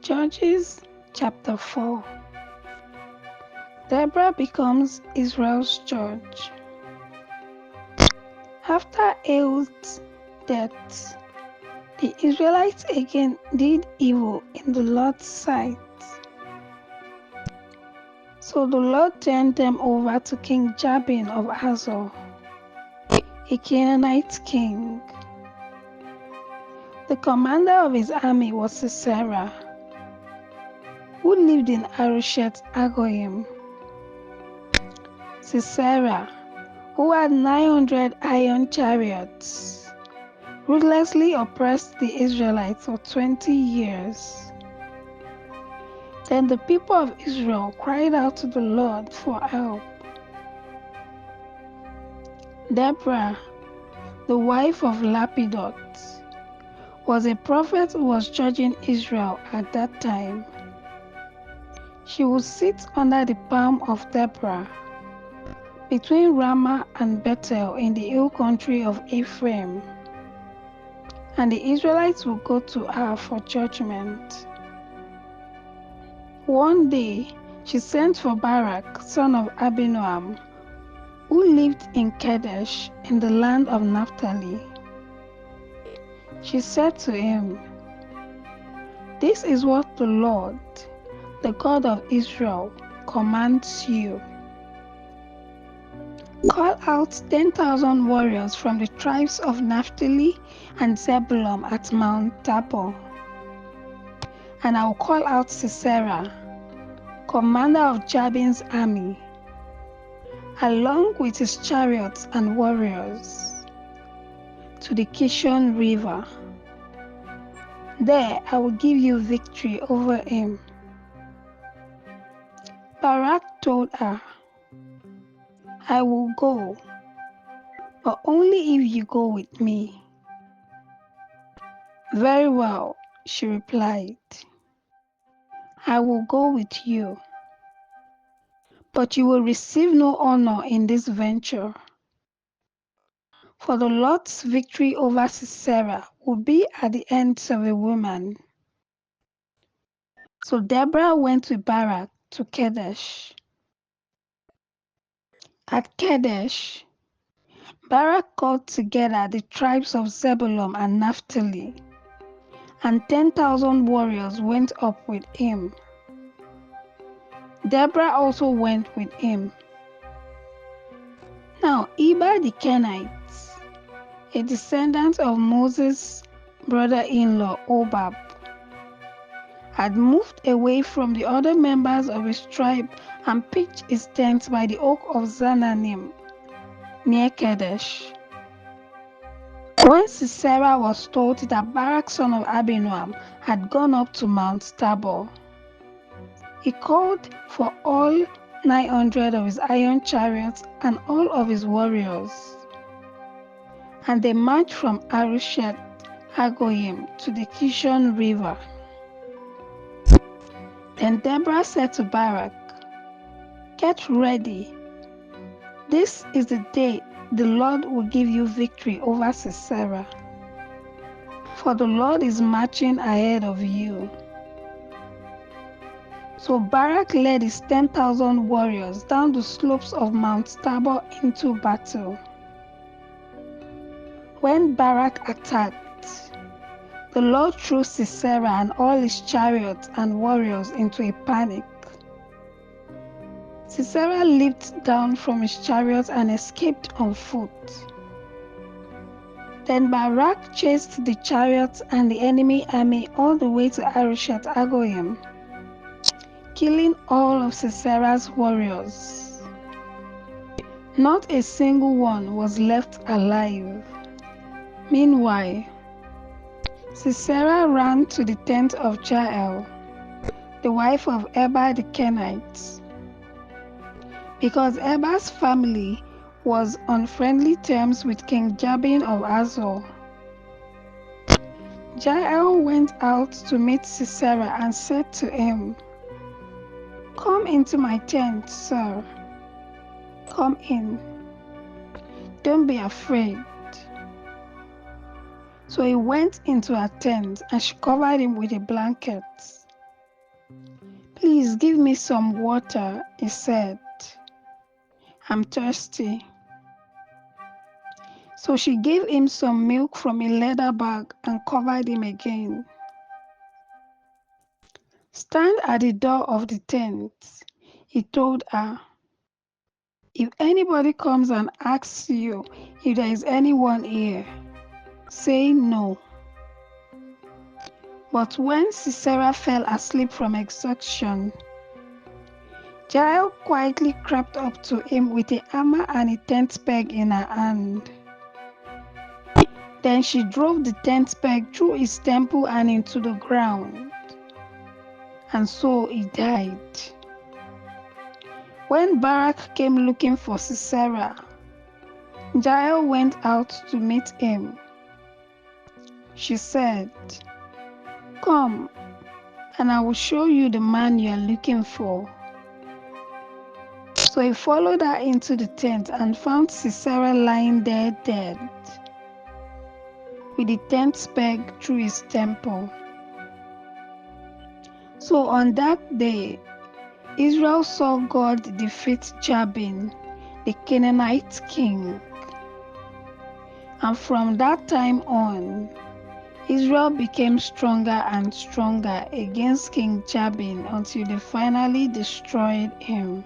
Judges chapter 4. Deborah becomes Israel's judge. After Ehud's death, the Israelites again did evil in the Lord's sight. So the Lord turned them over to King Jabin of Hazor, a Canaanite king. The commander of his army was Sisera, who lived in Harosheth Hagoyim. Sisera, who had 900 iron chariots, ruthlessly oppressed the Israelites for 20 years. Then the people of Israel cried out to the Lord for help. Deborah, the wife of Lapidot, was a prophet who was judging Israel at that time. She would sit under the palm of Deborah, between Ramah and Bethel in the hill country of Ephraim, and the Israelites would go to her for judgment. One day she sent for Barak, son of Abinoam, who lived in Kadesh in the land of Naphtali. She said to him, "This is what the Lord, the God of Israel, commands you. Call out 10,000 warriors from the tribes of Naphtali and Zebulun at Mount Tabor. And I will call out Sisera, commander of Jabin's army, along with his chariots and warriors, to the Kishon River. There I will give you victory over him." Barak told her, "I will go, but only if you go with me." "Very well," she replied. "I will go with you, but you will receive no honor in this venture. For the Lord's victory over Sisera will be at the hands of a woman." So Deborah went with Barak to Kadesh. At Kadesh, Barak called together the tribes of Zebulun and Naphtali, and 10,000 warriors went up with him. Deborah also went with him. Now Eber the Kenite, a descendant of Moses' brother-in-law Hobab, had moved away from the other members of his tribe and pitched his tent by the oak of Zananim near Kadesh. When Sisera was told that Barak son of Abinoam had gone up to Mount Tabor, he called for all 900 of his iron chariots and all of his warriors, and they marched from Harosheth Hagoyim to the Kishon River. Then Deborah said to Barak, "Get ready. This is the day the Lord will give you victory over Sisera, for the Lord is marching ahead of you." So Barak led his 10,000 warriors down the slopes of Mount Tabor into battle. When Barak attacked, the Lord threw Sisera and all his chariots and warriors into a panic. Sisera leaped down from his chariot and escaped on foot. Then Barak chased the chariots and the enemy army all the way to Harosheth Hagoyim, killing all of Sisera's warriors. Not a single one was left alive. Meanwhile, Sisera ran to the tent of Jael, the wife of Eber the Kenite, because Eber's family was on friendly terms with King Jabin of Hazor. Jael went out to meet Sisera and said to him, "Come into my tent, sir. Come in. Don't be afraid." So he went into her tent and she covered him with a blanket. "Please give me some water," he said. "I'm thirsty." So she gave him some milk from a leather bag and covered him again. "Stand at the door of the tent," he told her. "If anybody comes and asks you if there is anyone here, say no." But when Sisera fell asleep from exhaustion, Jael quietly crept up to him with a hammer and a tent peg in her hand. Then she drove the tent peg through his temple and into the ground, and so he died. When Barak came looking for Sisera, Jael went out to meet him. She said, "Come, and I will show you the man you are looking for." So he followed her into the tent and found Sisera lying there dead, with the tent peg through his temple. So on that day, Israel saw God defeat Jabin, the Canaanite king. And from that time on, Israel became stronger and stronger against King Jabin until they finally destroyed him.